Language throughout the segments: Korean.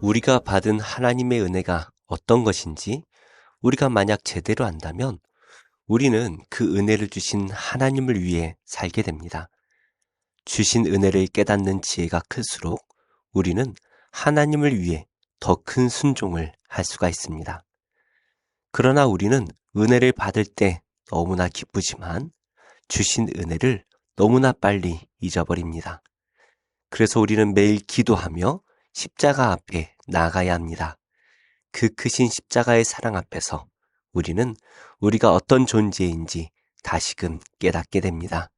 우리가 받은 하나님의 은혜가 어떤 것인지 우리가 만약 제대로 안다면 우리는 그 은혜를 주신 하나님을 위해 살게 됩니다. 주신 은혜를 깨닫는 지혜가 클수록 우리는 하나님을 위해 더 큰 순종을 할 수가 있습니다. 그러나 우리는 은혜를 받을 때 너무나 기쁘지만 주신 은혜를 너무나 빨리 잊어버립니다. 그래서 우리는 매일 기도하며 십자가 앞에 나아가야 합니다. 그 크신 십자가의 사랑 앞에서 우리는 우리가 어떤 존재인지 다시금 깨닫게 됩니다.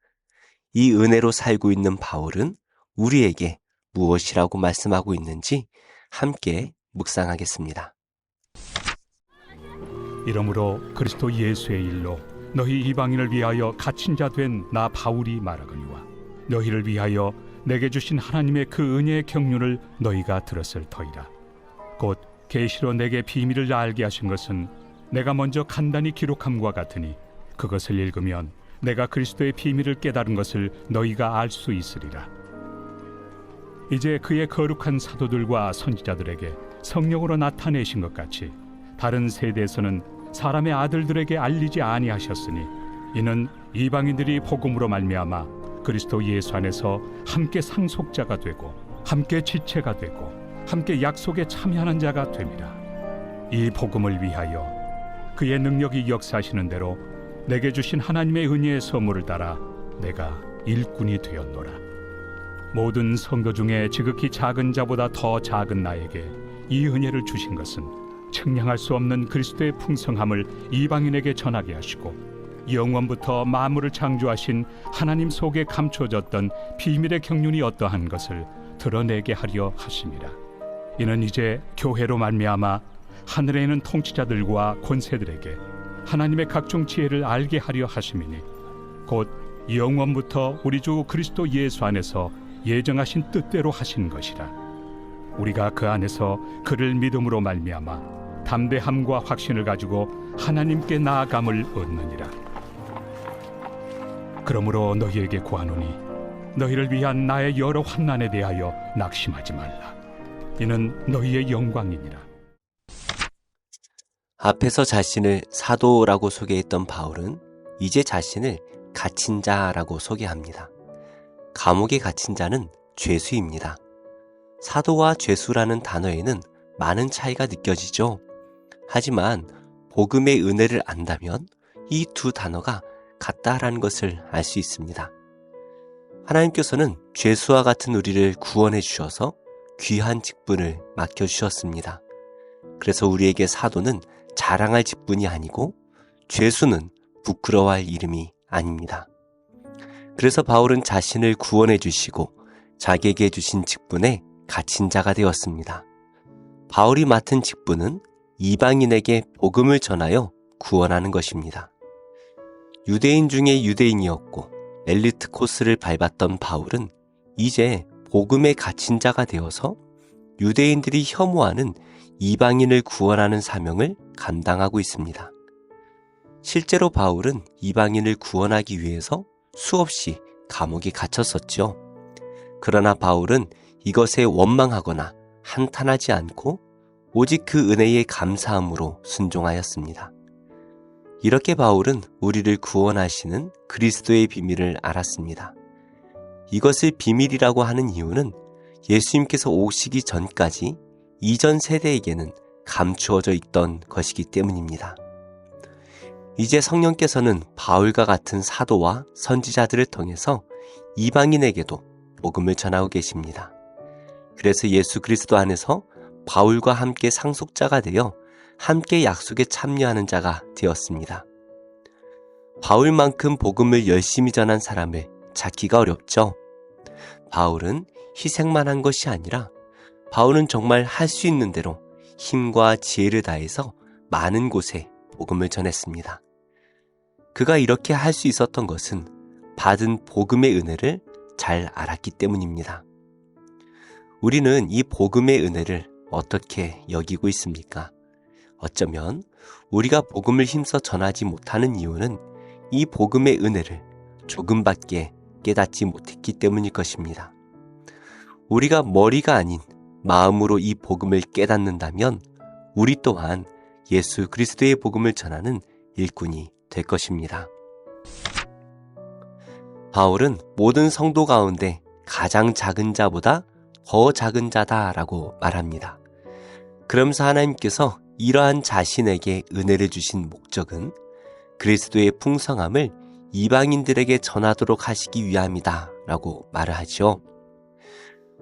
이 은혜로 살고 있는 바울은 우리에게 무엇이라고 말씀하고 있는지 함께 묵상하겠습니다. 이러므로 그리스도 예수의 일로 너희 이방인을 위하여 갇힌 자 된 나 바울이 말하거니와 너희를 위하여 내게 주신 하나님의 그 은혜의 경륜을 너희가 들었을 터이라. 곧 계시로 내게 비밀을 알게 하신 것은 내가 먼저 간단히 기록함과 같으니 그것을 읽으면 내가 그리스도의 비밀을 깨달은 것을 너희가 알 수 있으리라. 이제 그의 거룩한 사도들과 선지자들에게 성령으로 나타내신 것 같이 다른 세대에서는 사람의 아들들에게 알리지 아니하셨으니 이는 이방인들이 복음으로 말미암아 그리스도 예수 안에서 함께 상속자가 되고 함께 지체가 되고 함께 약속에 참여하는 자가 됨이라. 이 복음을 위하여 그의 능력이 역사하시는 대로 내게 주신 하나님의 은혜의 선물을 따라 내가 일꾼이 되었노라. 모든 성도 중에 지극히 작은 자보다 더 작은 나에게 이 은혜를 주신 것은 측량할 수 없는 그리스도의 풍성함을 이방인에게 전하게 하시고 영원부터 만물을 창조하신 하나님 속에 감춰졌던 비밀의 경륜이 어떠한 것을 드러내게 하려 하심이라. 이는 이제 교회로 말미암아 하늘에 있는 통치자들과 권세들에게 하나님의 각종 지혜를 알게 하려 하심이니 곧 영원부터 우리 주 그리스도 예수 안에서 예정하신 뜻대로 하신 것이라. 우리가 그 안에서 그를 믿음으로 말미암아 담대함과 확신을 가지고 하나님께 나아감을 얻느니라. 그러므로 너희에게 구하노니 너희를 위한 나의 여러 환난에 대하여 낙심하지 말라. 이는 너희의 영광이니라. 앞에서 자신을 사도라고 소개했던 바울은 이제 자신을 갇힌 자라고 소개합니다. 감옥에 갇힌 자는 죄수입니다. 사도와 죄수라는 단어에는 많은 차이가 느껴지죠. 하지만 복음의 은혜를 안다면 이 두 단어가 같다라는 것을 알 수 있습니다. 하나님께서는 죄수와 같은 우리를 구원해 주셔서 귀한 직분을 맡겨주셨습니다. 그래서 우리에게 사도는 자랑할 직분이 아니고 죄수는 부끄러워할 이름이 아닙니다. 그래서 바울은 자신을 구원해 주시고 자기에게 주신 직분에 갇힌 자가 되었습니다. 바울이 맡은 직분은 이방인에게 복음을 전하여 구원하는 것입니다. 유대인 중에 유대인이었고 엘리트 코스를 밟았던 바울은 이제 복음에 갇힌 자가 되어서 유대인들이 혐오하는 이방인을 구원하는 사명을 감당하고 있습니다. 실제로 바울은 이방인을 구원하기 위해서 수없이 감옥에 갇혔었죠. 그러나 바울은 이것에 원망하거나 한탄하지 않고 오직 그 은혜에 감사함으로 순종하였습니다. 이렇게 바울은 우리를 구원하시는 그리스도의 비밀을 알았습니다. 이것을 비밀이라고 하는 이유는 예수님께서 오시기 전까지 이전 세대에게는 감추어져 있던 것이기 때문입니다. 이제 성령께서는 바울과 같은 사도와 선지자들을 통해서 이방인에게도 복음을 전하고 계십니다. 그래서 예수 그리스도 안에서 바울과 함께 상속자가 되어 함께 약속에 참여하는 자가 되었습니다. 바울만큼 복음을 열심히 전한 사람을 찾기가 어렵죠. 바울은 희생만 한 것이 아니라 바울은 정말 할 수 있는 대로 힘과 지혜를 다해서 많은 곳에 복음을 전했습니다. 그가 이렇게 할 수 있었던 것은 받은 복음의 은혜를 잘 알았기 때문입니다. 우리는 이 복음의 은혜를 어떻게 여기고 있습니까? 어쩌면 우리가 복음을 힘써 전하지 못하는 이유는 이 복음의 은혜를 조금밖에 깨닫지 못했기 때문일 것입니다. 우리가 머리가 아닌 마음으로 이 복음을 깨닫는다면 우리 또한 예수 그리스도의 복음을 전하는 일꾼이 될 것입니다. 바울은 모든 성도 가운데 가장 작은 자보다 더 작은 자다라고 말합니다. 그러면서 하나님께서 이러한 자신에게 은혜를 주신 목적은 그리스도의 풍성함을 이방인들에게 전하도록 하시기 위함이다 라고 말을 하죠.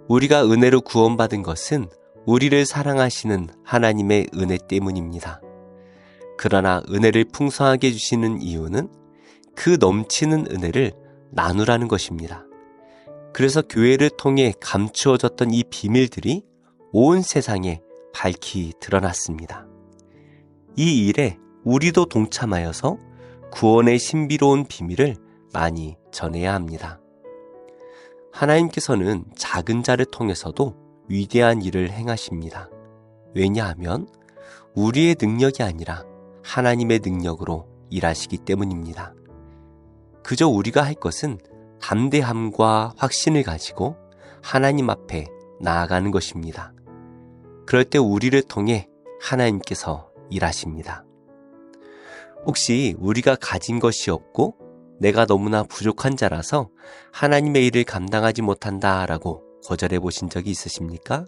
우리가 은혜로 구원받은 것은 우리를 사랑하시는 하나님의 은혜 때문입니다. 그러나 은혜를 풍성하게 주시는 이유는 그 넘치는 은혜를 나누라는 것입니다. 그래서 교회를 통해 감추어졌던 이 비밀들이 온 세상에 밝히 드러났습니다. 이 일에 우리도 동참하여서 구원의 신비로운 비밀을 많이 전해야 합니다. 하나님께서는 작은 자를 통해서도 위대한 일을 행하십니다. 왜냐하면 우리의 능력이 아니라 하나님의 능력으로 일하시기 때문입니다. 그저 우리가 할 것은 담대함과 확신을 가지고 하나님 앞에 나아가는 것입니다. 그럴 때 우리를 통해 하나님께서 일하십니다. 혹시 우리가 가진 것이 없고 내가 너무나 부족한 자라서 하나님의 일을 감당하지 못한다라고 거절해 보신 적이 있으십니까?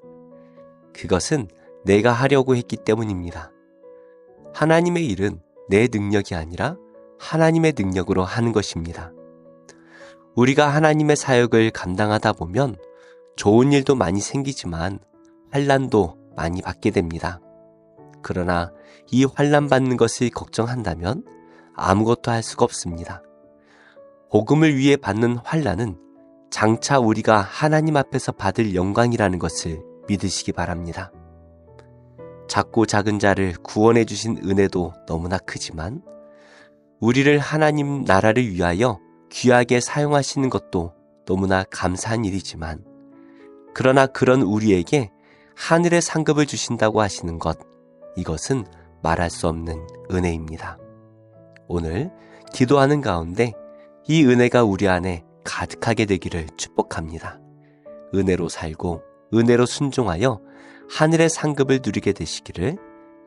그것은 내가 하려고 했기 때문입니다. 하나님의 일은 내 능력이 아니라 하나님의 능력으로 하는 것입니다. 우리가 하나님의 사역을 감당하다 보면 좋은 일도 많이 생기지만 환난도 많이 받게 됩니다. 그러나 이 환난 받는 것을 걱정한다면 아무것도 할 수가 없습니다. 복음을 위해 받는 환난은 장차 우리가 하나님 앞에서 받을 영광이라는 것을 믿으시기 바랍니다. 작고 작은 자를 구원해 주신 은혜도 너무나 크지만 우리를 하나님 나라를 위하여 귀하게 사용하시는 것도 너무나 감사한 일이지만 그러나 그런 우리에게 하늘의 상급을 주신다고 하시는 것, 이것은 말할 수 없는 은혜입니다. 오늘 기도하는 가운데 이 은혜가 우리 안에 가득하게 되기를 축복합니다. 은혜로 살고 은혜로 순종하여 하늘의 상급을 누리게 되시기를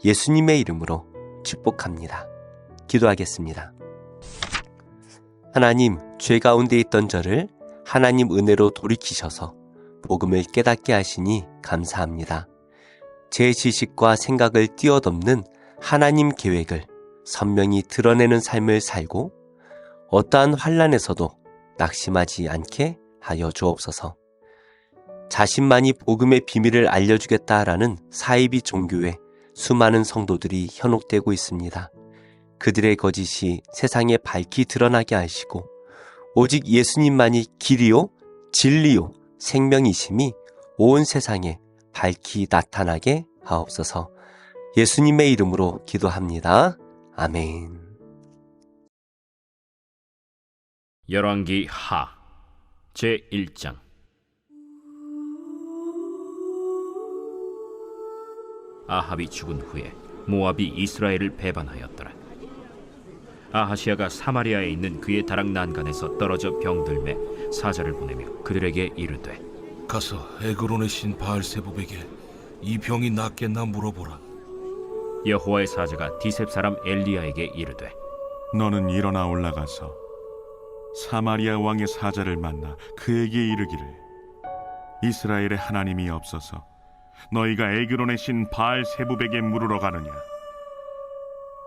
예수님의 이름으로 축복합니다. 기도하겠습니다. 하나님, 죄 가운데 있던 저를 하나님 은혜로 돌이키셔서 복음을 깨닫게 하시니 감사합니다. 제 지식과 생각을 뛰어넘는 하나님 계획을 선명히 드러내는 삶을 살고 어떠한 환난에서도 낙심하지 않게 하여 주옵소서. 자신만이 복음의 비밀을 알려주겠다라는 사이비 종교에 수많은 성도들이 현혹되고 있습니다. 그들의 거짓이 세상에 밝히 드러나게 하시고 오직 예수님만이 길이요 진리요 생명이심이 온 세상에 밝히 나타나게 하옵소서. 예수님의 이름으로 기도합니다. 아멘. 열왕기 하 제1장. 아합이 죽은 후에 모압이 이스라엘을 배반하였더라. 아하시아가 사마리아에 있는 그의 다락 난간에서 떨어져 병들매 사자를 보내며 그들에게 이르되 가서 에그론의 신 바알세불에게 이 병이 낫겠나 물어보라. 여호와의 사자가 디셉 사람 엘리야에게 이르되 너는 일어나 올라가서 사마리아 왕의 사자를 만나 그에게 이르기를 이스라엘의 하나님이 없어서 너희가 에그론의 신 바알세불에게 물으러 가느냐.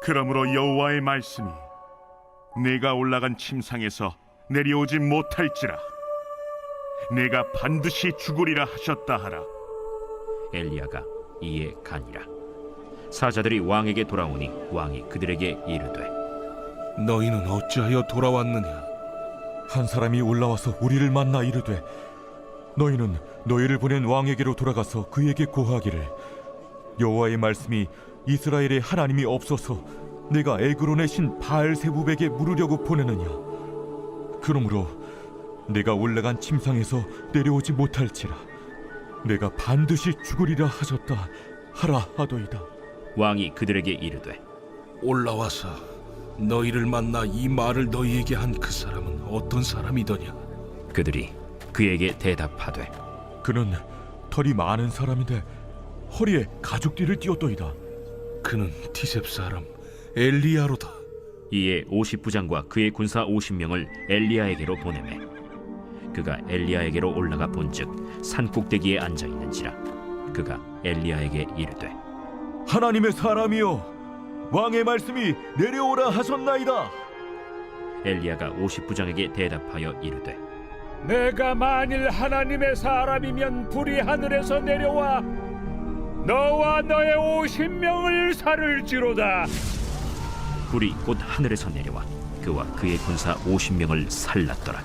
그러므로 여호와의 말씀이 내가 올라간 침상에서 내려오지 못할지라 내가 반드시 죽으리라 하셨다 하라. 엘리야가 이에 가니라. 사자들이 왕에게 돌아오니 왕이 그들에게 이르되 너희는 어찌하여 돌아왔느냐? 한 사람이 올라와서 우리를 만나 이르되 너희는 너희를 보낸 왕에게로 돌아가서 그에게 고하기를 여호와의 말씀이 이스라엘의 하나님이 없어서 내가 에그론의 신 바알세불에게 물으려고 보내느냐. 그러므로 내가 올라간 침상에서 내려오지 못할지라 내가 반드시 죽으리라 하셨다 하라 하더이다. 왕이 그들에게 이르되 올라와서 너희를 만나 이 말을 너희에게 한 그 사람은 어떤 사람이더냐? 그들이 그에게 대답하되 그는 털이 많은 사람인데 허리에 가죽띠를 띄었더이다. 그는 티셉 사람 엘리야로다. 이에 50부장과 그의 군사 50명을 엘리야에게로 보내매 그가 엘리야에게로 올라가 본즉 산 꼭대기에 앉아 있는지라. 그가 엘리야에게 이르되 하나님의 사람이여, 왕의 말씀이 내려오라 하셨나이다. 엘리야가 50부장에게 대답하여 이르되 내가 만일 하나님의 사람이면 불이 하늘에서 내려와 너와 너의 50명을 살을지로다. 불이 곧 하늘에서 내려와 그와 그의 군사 50명을 살랐더라.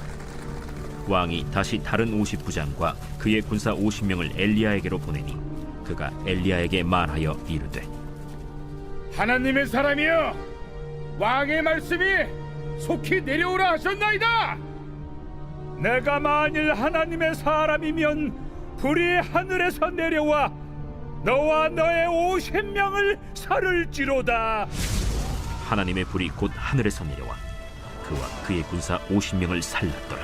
왕이 다시 다른 50부장과 그의 군사 50명을 엘리야에게로 보내니 그가 엘리야에게 말하여 이르되 하나님의 사람이여, 왕의 말씀이 속히 내려오라 하셨나이다. 내가 만일 하나님의 사람이면 불이 하늘에서 내려와 너와 너의 50명을 살을지로다. 하나님의 불이 곧 하늘에서 내려와 그와 그의 군사 50명을 살랐더라.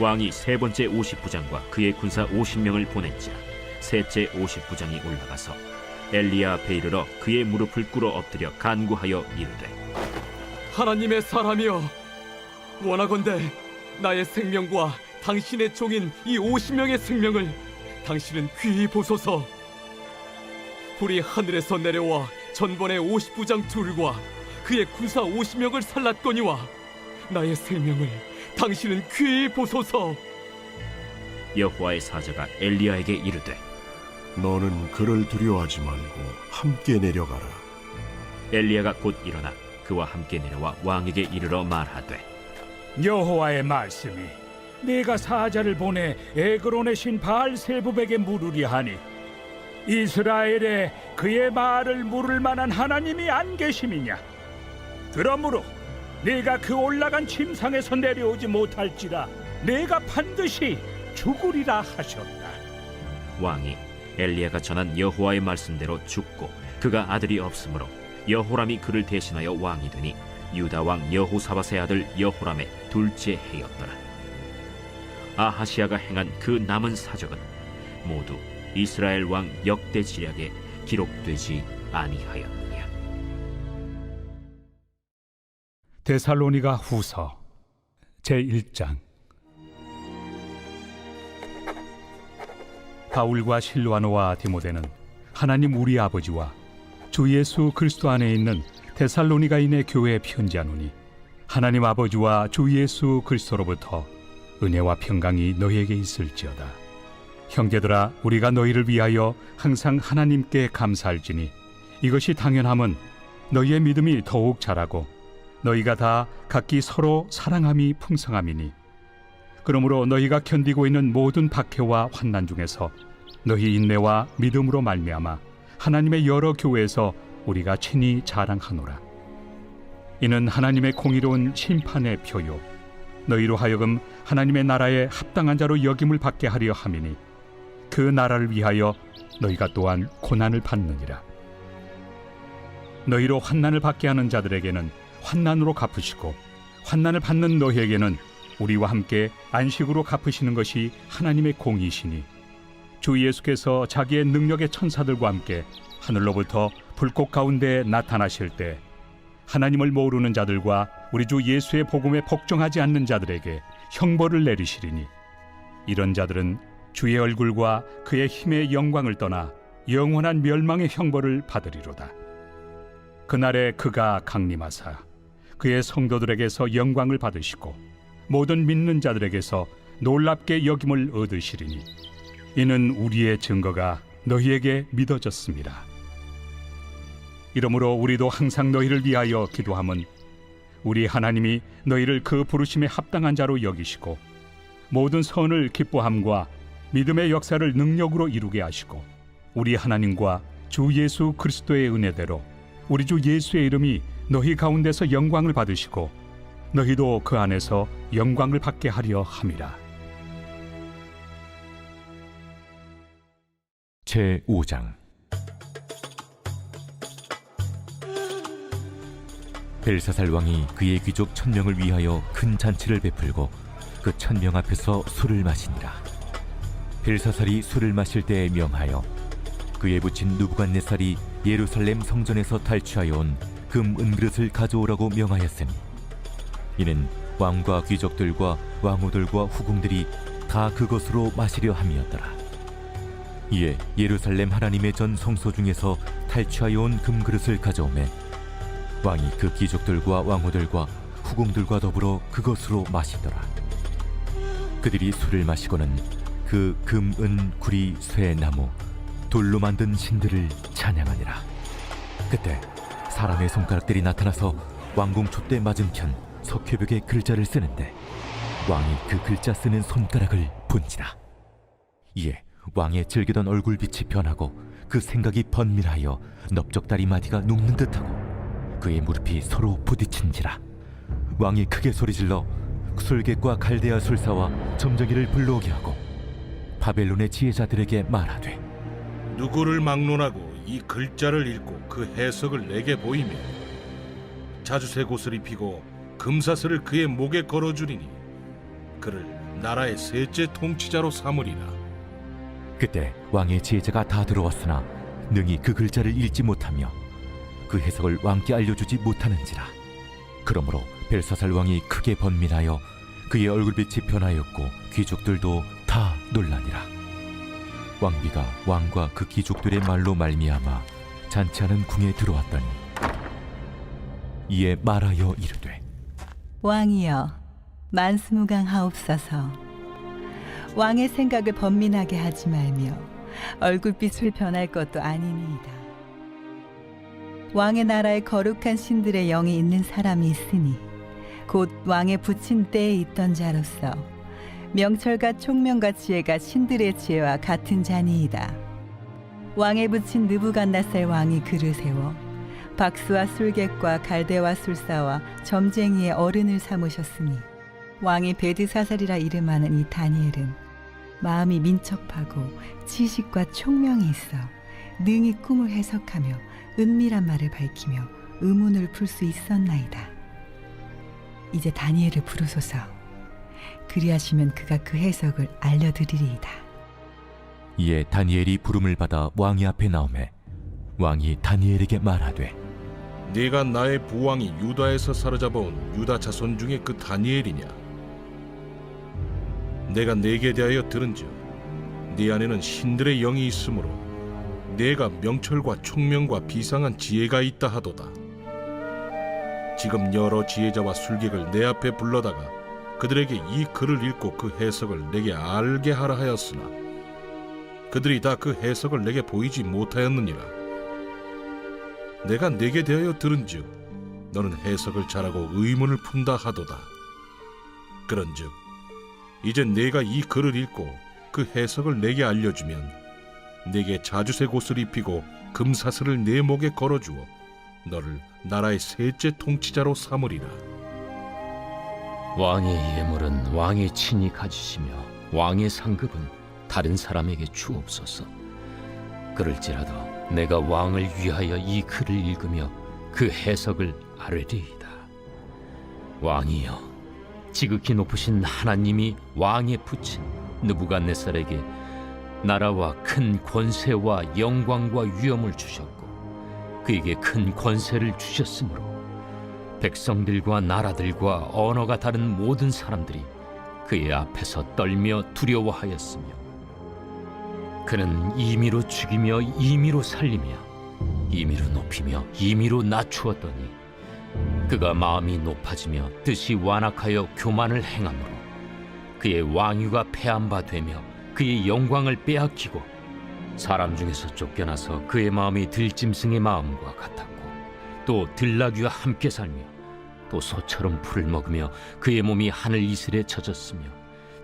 왕이 세 번째 50부장과 그의 군사 50명을 보낸지라 셋째 50부장이 올라가서 엘리야 앞에 이르러 그의 무릎을 꿇어 엎드려 간구하여 이르되 하나님의 사람이여, 원하건대 나의 생명과 당신의 종인 이 50명의 생명을 당신은 귀히 보소서. 불이 하늘에서 내려와 전번의 50부장 둘과 그의 군사 50명을 살랐거니와 나의 생명을 당신은 귀히 보소서. 여호와의 사자가 엘리야에게 이르되 너는 그를 두려워하지 말고 함께 내려가라. 엘리야가 곧 일어나 그와 함께 내려와 왕에게 이르러 말하되 여호와의 말씀이 네가 사자를 보내 에그론의 신 바알세부백에 물으리 하니 이스라엘에 그의 말을 물을 만한 하나님이 안 계심이냐? 그러므로 네가 그 올라간 침상에서 내려오지 못할지라 네가 반드시 죽으리라 하셨다. 왕이 엘리야가 전한 여호와의 말씀대로 죽고 그가 아들이 없으므로 여호람이 그를 대신하여 왕이 되니 유다 왕 여호사밧의 아들 여호람의 둘째 해였더라. 아하시야가 행한 그 남은 사적은 모두 이스라엘 왕 역대 지략에 기록되지 아니하였느냐. 데살로니가 후서 제1장. 바울과 실와노와 디모데는 하나님 우리 아버지와 주 예수 그리스도 안에 있는 데살로니가인의 교회에 편지하노니 하나님 아버지와 주 예수 그리스도로부터 은혜와 평강이 너희에게 있을지어다. 형제들아, 우리가 너희를 위하여 항상 하나님께 감사할지니 이것이 당연함은 너희의 믿음이 더욱 자라고 너희가 다 각기 서로 사랑함이 풍성함이니 그러므로 너희가 견디고 있는 모든 박해와 환난 중에서 너희 인내와 믿음으로 말미암아 하나님의 여러 교회에서 우리가 친히 자랑하노라. 이는 하나님의 공의로운 심판의 표요 너희로 하여금 하나님의 나라에 합당한 자로 여김을 받게 하려 함이니 그 나라를 위하여 너희가 또한 고난을 받느니라. 너희로 환난을 받게 하는 자들에게는 환난으로 갚으시고 환난을 받는 너희에게는 우리와 함께 안식으로 갚으시는 것이 하나님의 공이시니 주 예수께서 자기의 능력의 천사들과 함께 하늘로부터 불꽃 가운데 나타나실 때 하나님을 모르는 자들과 우리 주 예수의 복음에 복종하지 않는 자들에게 형벌을 내리시리니 이런 자들은 주의 얼굴과 그의 힘의 영광을 떠나 영원한 멸망의 형벌을 받으리로다. 그날에 그가 강림하사 그의 성도들에게서 영광을 받으시고 모든 믿는 자들에게서 놀랍게 여김을 얻으시리니 이는 우리의 증거가 너희에게 믿어졌습니다. 이러므로 우리도 항상 너희를 위하여 기도함은 우리 하나님이 너희를 그 부르심에 합당한 자로 여기시고 모든 선을 기뻐함과 믿음의 역사를 능력으로 이루게 하시고 우리 하나님과 주 예수 그리스도의 은혜대로 우리 주 예수의 이름이 너희 가운데서 영광을 받으시고 너희도 그 안에서 영광을 받게 하려 함이라. 제5장. 벨사살 왕이 그의 귀족 1000명을 위하여 큰 잔치를 베풀고 그 1000명 앞에서 술을 마시니라. 벨사살이 술을 마실 때에 명하여 그에 붙인 느부갓네살이 예루살렘 성전에서 탈취하여 온 금 은그릇을 가져오라고 명하였으니 이는 왕과 귀족들과 왕후들과 후궁들이 다 그것으로 마시려 함이었더라. 이에 예루살렘 하나님의 전 성소 중에서 탈취하여 온 금그릇을 가져오매 왕이 그 귀족들과 왕후들과 후궁들과 더불어 그것으로 마시더라. 그들이 술을 마시고는 그 금, 은, 구리, 쇠, 나무, 돌로 만든 신들을 찬양하니라. 그때 사람의 손가락들이 나타나서 왕궁 촛대 맞은편 석회벽에 글자를 쓰는데 왕이 그 글자 쓰는 손가락을 본지라. 이에 왕의 즐기던 얼굴빛이 변하고 그 생각이 번민하여 넓적다리 마디가 눕는 듯하고 그의 무릎이 서로 부딪힌지라. 왕이 크게 소리질러 술객과 갈대아 술사와 점쟁이를 불러오게 하고 바벨론의 지혜자들에게 말하되 누구를 막론하고 이 글자를 읽고 그 해석을 내게 보이며 자주색 옷을 입히고 금사슬을 그의 목에 걸어주리니 그를 나라의 셋째 통치자로 삼으리라. 그때 왕의 지혜자가 다 들어왔으나 능히 그 글자를 읽지 못하며 그 해석을 왕께 알려주지 못하는지라. 그러므로 벨사살 왕이 크게 번민하여 그의 얼굴빛이 변하였고 귀족들도 다 놀라니라. 왕비가 왕과 그 귀족들의 말로 말미암아 잔치하는 궁에 들어왔더니 이에 말하여 이르되 왕이여 만수무강하옵소서. 왕의 생각을 번민하게 하지 말며 얼굴빛을 변할 것도 아니니이다. 왕의 나라에 거룩한 신들의 영이 있는 사람이 있으니 곧 왕의 붙인 때에 있던 자로서 명철과 총명과 지혜가 신들의 지혜와 같은 자니이다. 왕에 붙인 느부갓네살 왕이 그를 세워 박수와 술객과 갈대와 술사와 점쟁이의 어른을 삼으셨으니 왕이 베드사살이라 이름하는 이 다니엘은 마음이 민첩하고 지식과 총명이 있어 능히 꿈을 해석하며 은밀한 말을 밝히며 의문을 풀 수 있었나이다. 이제 다니엘을 부르소서. 그리하시면 그가 그 해석을 알려드리리이다. 이에 다니엘이 부름을 받아 왕이 앞에 나오매 왕이 다니엘에게 말하되 네가 나의 부왕이 유다에서 사로잡아온 유다 자손 중에 그 다니엘이냐? 내가 네게 대하여 들은즉 네 안에는 신들의 영이 있으므로 네가 명철과 총명과 비상한 지혜가 있다 하도다. 지금 여러 지혜자와 술객을 내 앞에 불러다가 그들에게 이 글을 읽고 그 해석을 내게 알게 하라 하였으나 그들이 다 그 해석을 내게 보이지 못하였느니라. 내가 네게 대하여 들은즉 너는 해석을 잘하고 의문을 푼다 하도다. 그런즉 이제 네가 이 글을 읽고 그 해석을 내게 알려주면 네게 자주색 옷을 입히고 금사슬을 내 목에 걸어주어 너를 나라의 셋째 통치자로 삼으리라. 왕의 예물은 왕이 친히 가지시며 왕의 상급은 다른 사람에게 주옵소서. 그럴지라도 내가 왕을 위하여 이 글을 읽으며 그 해석을 아뢰리이다. 왕이여, 지극히 높으신 하나님이 왕에 붙인 느부갓네살에게 나라와 큰 권세와 영광과 위엄을 주셨고 그에게 큰 권세를 주셨으므로 백성들과 나라들과 언어가 다른 모든 사람들이 그의 앞에서 떨며 두려워하였으며 그는 임의로 죽이며 임의로 살리며 임의로 높이며 임의로 낮추었더니 그가 마음이 높아지며 뜻이 완악하여 교만을 행함으로 그의 왕위가 패한 바 되며 그의 영광을 빼앗기고 사람 중에서 쫓겨나서 그의 마음이 들짐승의 마음과 같았고 또 들나귀와 함께 살며 또 소처럼 풀을 먹으며 그의 몸이 하늘 이슬에 젖었으며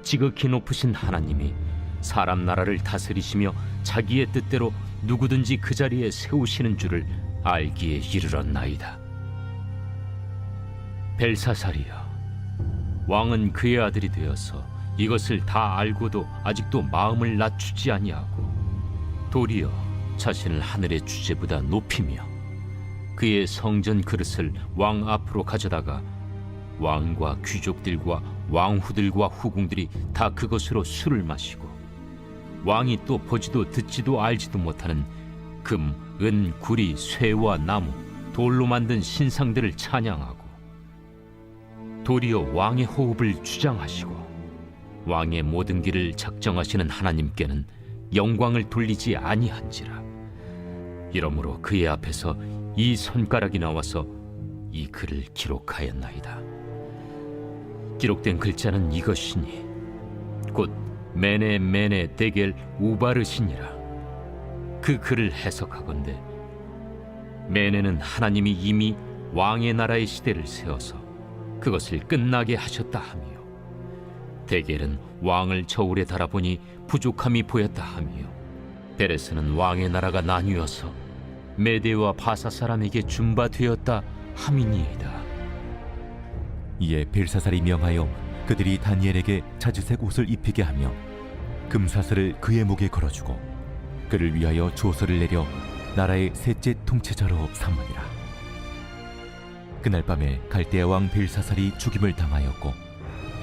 지극히 높으신 하나님이 사람 나라를 다스리시며 자기의 뜻대로 누구든지 그 자리에 세우시는 줄을 알기에 이르렀나이다. 벨사살이여, 왕은 그의 아들이 되어서 이것을 다 알고도 아직도 마음을 낮추지 아니하고 도리어 자신을 하늘의 주제보다 높이며 그의 성전 그릇을 왕 앞으로 가져다가 왕과 귀족들과 왕후들과 후궁들이 다 그것으로 술을 마시고 왕이 또 보지도 듣지도 알지도 못하는 금, 은, 구리, 쇠와 나무, 돌로 만든 신상들을 찬양하고 도리어 왕의 호흡을 주장하시고 왕의 모든 길을 작정하시는 하나님께는 영광을 돌리지 아니한지라. 이러므로 그의 앞에서 이 손가락이 나와서 이 글을 기록하였나이다. 기록된 글자는 이것이니 곧 메네 메네 데겔 우바르시니라. 그 글을 해석하건대 메네는 하나님이 이미 왕의 나라의 시대를 세워서 그것을 끝나게 하셨다 하며, 데겔은 왕을 저울에 달아보니 부족함이 보였다 하며, 베레스는 왕의 나라가 나뉘어서 메대와 바사 사람에게 준바되었다 함이니이다. 이에 벨사살이 명하여 그들이 다니엘에게 자주색 옷을 입히게 하며 금사슬을 그의 목에 걸어주고 그를 위하여 조서를 내려 나라의 셋째 통치자로 삼으니라. 그날 밤에 갈대아 왕 벨사살이 죽임을 당하였고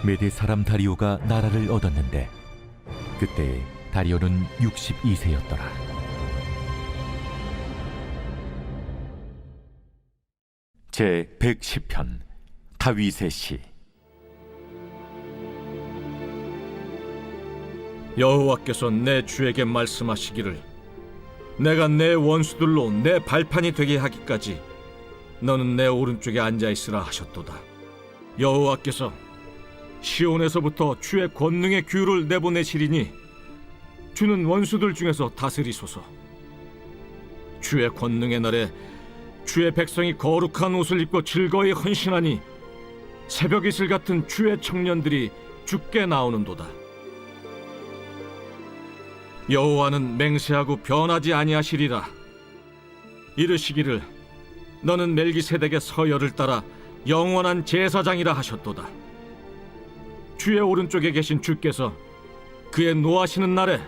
메대 사람 다리오가 나라를 얻었는데 그때 다리오는 62세였더라. 제 110편 다윗의 시. 여호와께서 내 주에게 말씀하시기를 내가 내 원수들로 내 발판이 되게 하기까지 너는 내 오른쪽에 앉아있으라 하셨도다. 여호와께서 시온에서부터 주의 권능의 규를 내보내시리니 주는 원수들 중에서 다스리소서. 주의 권능의 날에 주의 백성이 거룩한 옷을 입고 즐거이 헌신하니 새벽 이슬 같은 주의 청년들이 주께 나오는도다. 여호와는 맹세하고 변하지 아니하시리라. 이르시기를 너는 멜기세덱의 서열을 따라 영원한 제사장이라 하셨도다. 주의 오른쪽에 계신 주께서 그의 노하시는 날에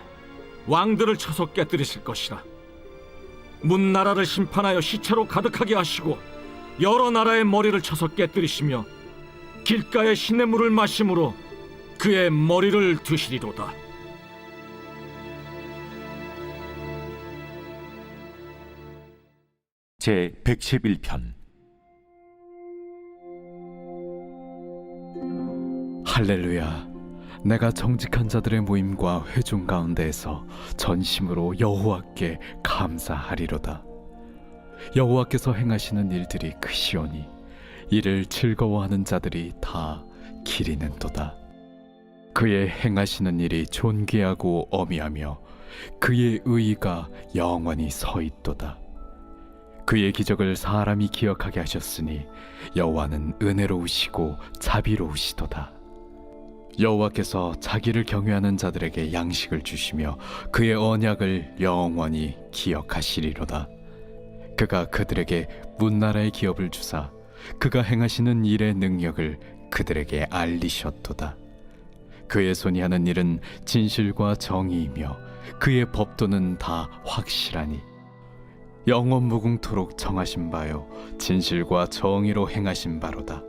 왕들을 쳐서 깨뜨리실 것이라. 문 나라를 심판하여 시체로 가득하게 하시고 여러 나라의 머리를 쳐서 깨뜨리시며 길가의 시냇물을 마심으로 그의 머리를 드시리로다. 제 111편 할렐루야. 내가 정직한 자들의 모임과 회중 가운데에서 전심으로 여호와께 감사하리로다. 여호와께서 행하시는 일들이 크시오니 이를 즐거워하는 자들이 다 기리는도다. 그의 행하시는 일이 존귀하고 어미하며 그의 의의가 영원히 서 있도다. 그의 기적을 사람이 기억하게 하셨으니 여호와는 은혜로우시고 자비로우시도다. 여호와께서 자기를 경외하는 자들에게 양식을 주시며 그의 언약을 영원히 기억하시리로다. 그가 그들에게 문나라의 기업을 주사 그가 행하시는 일의 능력을 그들에게 알리셨도다. 그의 손이 하는 일은 진실과 정의이며 그의 법도는 다 확실하니 영원 무궁토록 정하신 바요 진실과 정의로 행하신 바로다.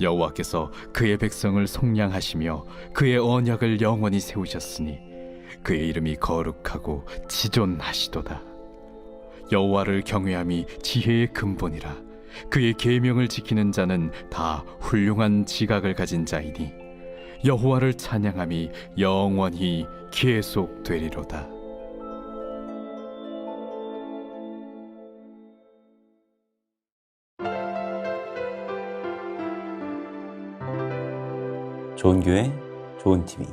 여호와께서 그의 백성을 속량하시며 그의 언약을 영원히 세우셨으니 그의 이름이 거룩하고 지존하시도다. 여호와를 경외함이 지혜의 근본이라. 그의 계명을 지키는 자는 다 훌륭한 지각을 가진 자이니 여호와를 찬양함이 영원히 계속되리로다. 좋은 교회, 좋은 TV